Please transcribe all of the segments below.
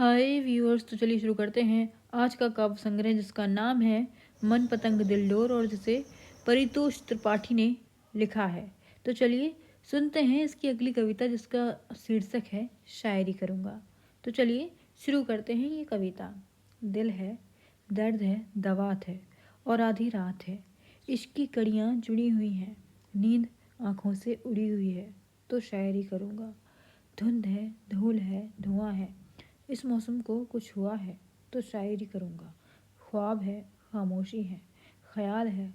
हाय viewers, तो चलिए शुरू करते हैं आज का काव्य संग्रह जिसका नाम है मन पतंग दिलडोर और जिसे परितोष त्रिपाठी ने लिखा है। तो चलिए सुनते हैं इसकी अगली कविता जिसका शीर्षक है शायरी करूँगा। तो चलिए शुरू करते हैं ये कविता। दिल है, दर्द है, दवात है और आधी रात है। इश्क की कड़ियाँ जुड़ी हुई हैं, नींद आँखों से उड़ी हुई है। तो शायरी करूँगा। धुंध है, धूल है, धुआं है, इस मौसम को कुछ हुआ है। तो शायरी करूँगा। ख्वाब है, खामोशी है, ख्याल है,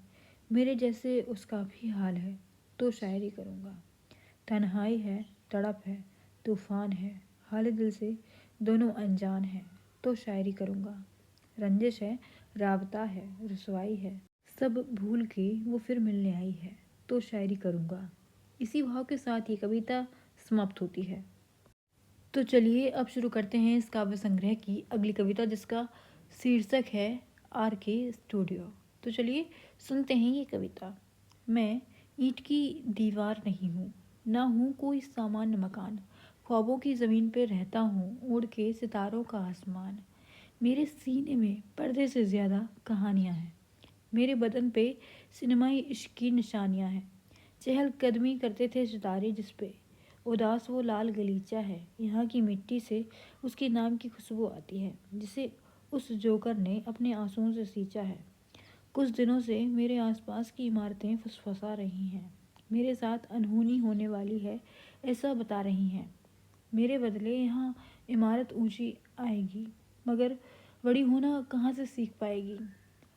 मेरे जैसे उसका भी हाल है। तो शायरी करूँगा। तन्हाई है, तड़प है, तूफान है, हाल दिल से दोनों अनजान हैं। तो शायरी करूँगा। रंजिश है, राबता है, रुसवाई है, सब भूल के वो फिर मिलने आई है। तो शायरी करूँगा। इसी भाव के साथ ये कविता समाप्त होती है। तो चलिए अब शुरू करते हैं इस काव्य संग्रह की अगली कविता जिसका शीर्षक है आर के स्टूडियो। तो चलिए सुनते हैं ये कविता। मैं ईंट की दीवार नहीं हूँ, ना हूँ कोई सामान्य मकान। ख्वाबों की ज़मीन पे रहता हूँ, उड़ के सितारों का आसमान। मेरे सीने में पर्दे से ज़्यादा कहानियाँ हैं, मेरे बदन पे सिनेमाई इश्क की निशानियाँ हैं। चहलकदमी करते थे सितारे जिस पे, उदास वो लाल गलीचा है। यहाँ की मिट्टी से उसके नाम की खुशबू आती है, जिसे उस जोकर ने अपने आंसुओं से सींचा है। कुछ दिनों से मेरे आसपास की इमारतें फुसफुसा रही हैं, मेरे साथ अनहोनी होने वाली है ऐसा बता रही हैं। मेरे बदले यहाँ इमारत ऊंची आएगी, मगर बड़ी होना कहाँ से सीख पाएगी।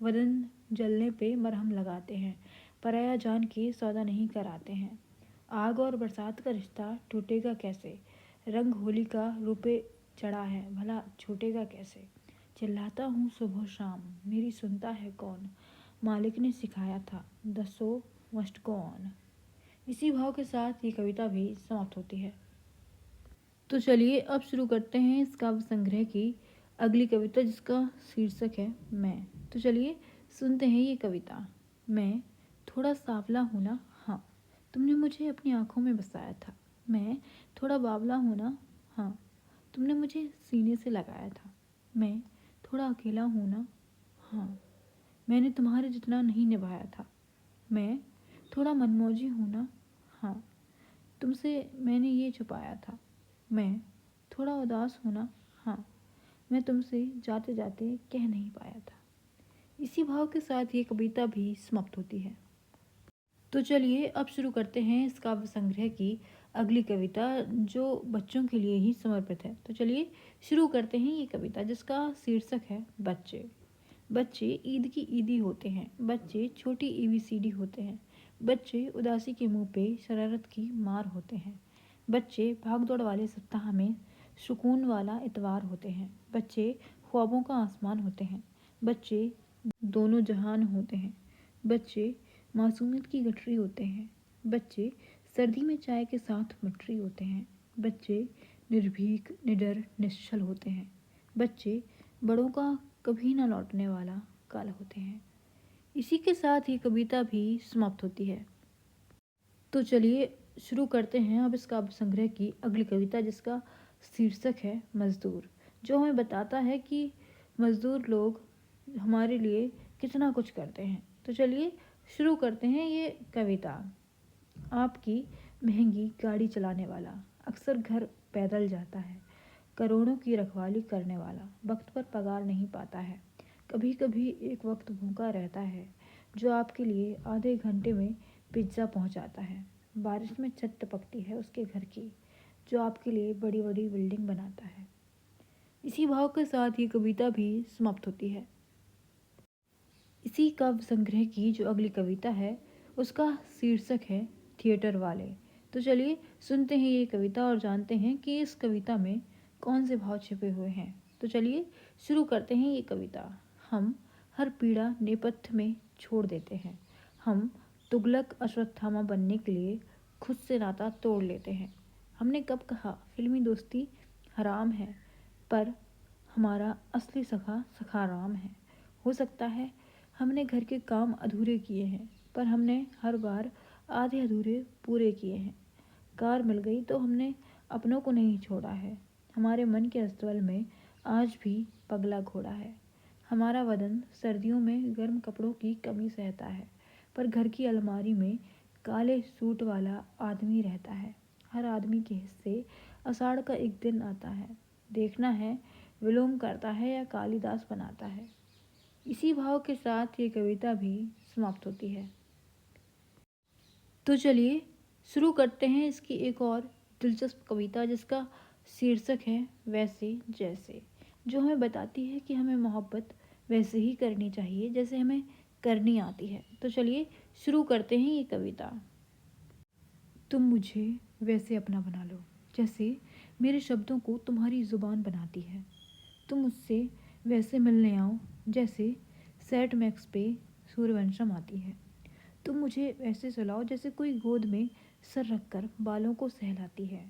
वदन जलने पे मरहम लगाते हैं, पराया जान के सौदा नहीं कराते हैं। आग और बरसात का रिश्ता टूटेगा कैसे, रंग होली का रूपे चढ़ा है, भला छूटेगा कैसे। चिल्लाता हूँ सुबह शाम, मेरी सुनता है कौन, मालिक ने सिखाया था the show must go on. इसी भाव के साथ ये कविता भी समाप्त होती है। तो चलिए अब शुरू करते हैं इस काव्य संग्रह की अगली कविता जिसका शीर्षक है मैं। तो चलिए सुनते हैं ये कविता। मैं थोड़ा सांवला हूँ ना, हाँ, तुमने मुझे अपनी आंखों में बसाया था। मैं थोड़ा बावला हूँ ना, हाँ, तुमने मुझे सीने से लगाया था। मैं थोड़ा अकेला हूँ ना, हाँ, मैंने तुम्हारे जितना नहीं निभाया था। मैं थोड़ा मनमौजी हूँ ना, हाँ, तुमसे मैंने ये छुपाया था। मैं थोड़ा उदास हूँ ना, हाँ, मैं तुमसे जाते जाते कह नहीं पाया था। इसी भाव के साथ ये कविता भी समाप्त होती है। तो चलिए अब शुरू करते हैं इस काव्य संग्रह की अगली कविता जो बच्चों के लिए ही समर्पित है। तो चलिए शुरू करते हैं ये कविता जिसका शीर्षक है बच्चे। बच्चे ईद की ईदी होते हैं, बच्चे छोटी एबीसीडी होते हैं, बच्चे उदासी के मुंह पे शरारत की मार होते हैं, बच्चे भागदौड़ वाले सप्ताह में सुकून वाला इतवार होते हैं, बच्चे ख्वाबों का आसमान होते हैं, बच्चे दोनों जहान होते हैं, बच्चे मासूमियत की गठरी होते हैं, बच्चे सर्दी में चाय के साथ मटरी होते हैं, बच्चे निर्भीक निडर निश्चल होते हैं, बच्चे बड़ों का कभी ना लौटने वाला काल होते हैं। इसी के साथ ये कविता भी समाप्त होती है। तो चलिए शुरू करते हैं अब इस काव्य संग्रह की अगली कविता जिसका शीर्षक है मजदूर, जो हमें बताता है कि मजदूर लोग हमारे लिए कितना कुछ करते हैं। तो चलिए शुरू करते हैं ये कविता। आपकी महंगी गाड़ी चलाने वाला अक्सर घर पैदल जाता है, करोड़ों की रखवाली करने वाला वक्त पर पगार नहीं पाता है, कभी कभी एक वक्त भूखा रहता है, जो आपके लिए आधे घंटे में पिज्ज़ा पहुंचाता है। बारिश में छत टपकती है उसके घर की, जो आपके लिए बड़ी बड़ी बिल्डिंग बनाता है। इसी भाव के साथ ये कविता भी समाप्त होती है। इसी काव्य संग्रह की जो अगली कविता है उसका शीर्षक है थिएटर वाले। तो चलिए सुनते हैं ये कविता और जानते हैं कि इस कविता में कौन से भाव छिपे हुए हैं। तो चलिए शुरू करते हैं ये कविता। हम हर पीड़ा नेपथ्य में छोड़ देते हैं, हम तुगलक अश्वत्थामा बनने के लिए खुद से नाता तोड़ लेते हैं। हमने कब कहा फिल्मी दोस्ती हराम है, पर हमारा असली सखा सखा राम है। हो सकता है हमने घर के काम अधूरे किए हैं, पर हमने हर बार आधे अधूरे पूरे किए हैं। कार मिल गई तो हमने अपनों को नहीं छोड़ा है, हमारे मन के अस्तबल में आज भी पगला घोड़ा है। हमारा बदन सर्दियों में गर्म कपड़ों की कमी सहता है, पर घर की अलमारी में काले सूट वाला आदमी रहता है। हर आदमी के हिस्से आषाढ़ का एक दिन आता है। देखना है विलोम करता है या कालिदास बनाता है। इसी भाव के साथ ये कविता भी समाप्त होती है। तो चलिए शुरू करते हैं इसकी एक और दिलचस्प कविता, जिसका शीर्षक है वैसे जैसे, जो हमें बताती है कि हमें मोहब्बत वैसे ही करनी चाहिए जैसे हमें करनी आती है। तो चलिए शुरू करते हैं ये कविता। तुम मुझे वैसे अपना बना लो जैसे मेरे शब्दों को तुम्हारी ज़ुबान बनाती है। तुम मुझसे वैसे मिलने आओ जैसे सेट मैक्स पे सूर्यवंशम आती है। तुम मुझे वैसे सुलाओ जैसे कोई गोद में सर रखकर बालों को सहलाती है।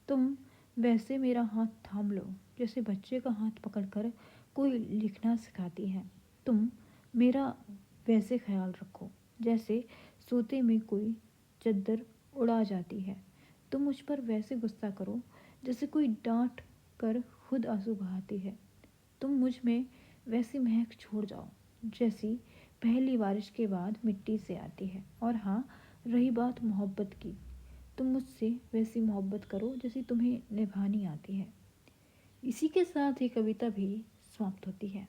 तुम वैसे मेरा हाथ थाम लो जैसे बच्चे का हाथ पकड़कर कोई लिखना सिखाती है। तुम मेरा वैसे ख्याल रखो जैसे सोते में कोई चद्दर उड़ा जाती है। तुम मुझ पर वैसे गुस्सा करो जैसे कोई डांट कर खुद आंसू बहाती है। तुम मुझ में वैसी महक छोड़ जाओ जैसी पहली बारिश के बाद मिट्टी से आती है। और हाँ, रही बात मोहब्बत की, तुम मुझसे वैसी मोहब्बत करो जैसी तुम्हें निभानी आती है। इसी के साथ ये कविता भी समाप्त होती है।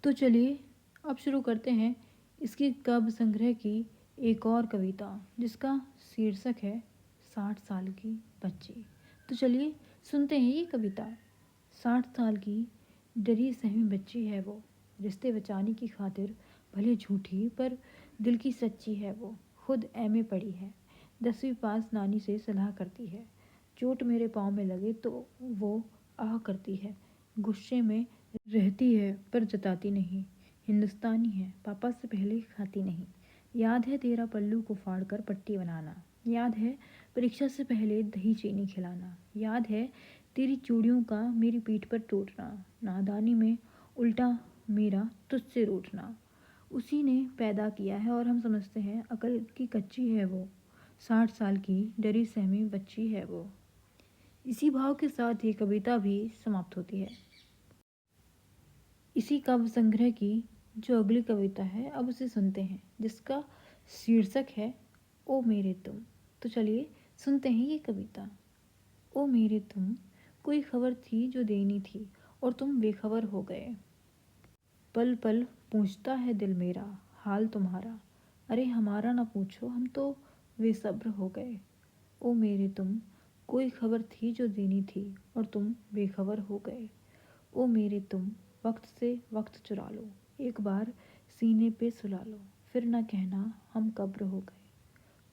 तो चलिए अब शुरू करते हैं इसकी काव्य संग्रह की एक और कविता, जिसका शीर्षक है 60 साल की बच्ची। तो चलिए सुनते हैं ये कविता। 60 साल की डरी सहमी बच्ची है वो, रिश्ते बचाने की खातिर भले झूठी पर दिल की सच्ची है वो। खुद एमए पढ़ी है, 10वीं पास, नानी से सलाह करती है। चोट मेरे पाँव में लगे तो वो आह करती है। गुस्से में रहती है पर जताती नहीं। हिंदुस्तानी है, पापा से पहले खाती नहीं। याद है तेरा पल्लू को फाड़ कर पट्टी बनाना। याद है परीक्षा से पहले दही चीनी खिलाना। याद है तेरी चूड़ियों का मेरी पीठ पर टूटना। नादानी में उल्टा मेरा तुझसे रूठना। उसी ने पैदा किया है और हम समझते हैं अकल की कच्ची है वो। 60 साल की डरी सहमी बच्ची है वो। इसी भाव के साथ ये कविता भी समाप्त होती है। इसी काव्य संग्रह की जो अगली कविता है अब उसे सुनते हैं, जिसका शीर्षक है ओ मेरे तुम। तो चलिए सुनते हैं ये कविता। ओ मेरे तुम, कोई खबर थी जो देनी थी और तुम बेखबर हो गए। पल पल पूछता है दिल मेरा हाल तुम्हारा। अरे हमारा ना पूछो, हम तो बेसब्र हो गए। ओ मेरे तुम, कोई खबर थी जो देनी थी और तुम बेखबर हो गए। ओ मेरे तुम, वक्त से वक्त चुरा लो, एक बार सीने पे सुला लो, फिर ना कहना हम कब्र हो गए।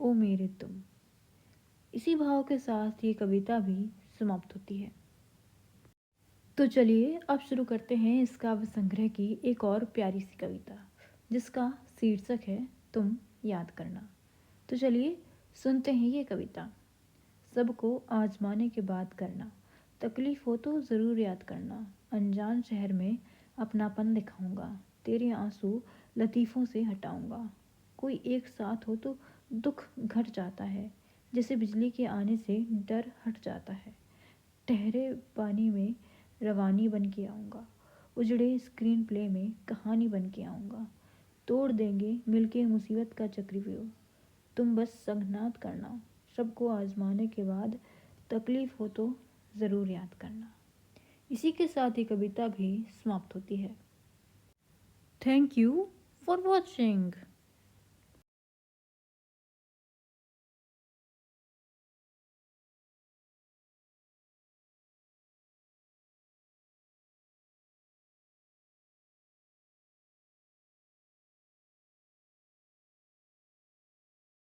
ओ मेरे तुम। इसी भाव के साथ ये कविता भी समाप्त होती है। तो चलिए अब शुरू करते हैं इस काव्य संग्रह की एक और प्यारी सी कविता, जिसका शीर्षक है तुम याद करना। तो चलिए सुनते हैं ये कविता। सबको आजमाने के बाद करना, तकलीफ हो तो ज़रूर याद करना। अनजान शहर में अपनापन दिखाऊंगा, तेरे आंसू लतीफ़ों से हटाऊंगा। कोई एक साथ हो तो दुख घट जाता है, जैसे बिजली के आने से डर हट जाता है। ठहरे पानी में रवानी बन के आऊँगा, उजड़े स्क्रीन प्ले में कहानी बन के आऊँगा। तोड़ देंगे मिलके मुसीबत का चक्रव्यूह, तुम बस संगनाद करना। सबको आजमाने के बाद तकलीफ हो तो ज़रूर याद करना। इसी के साथ ही कविता भी समाप्त होती है। Thank you for watching.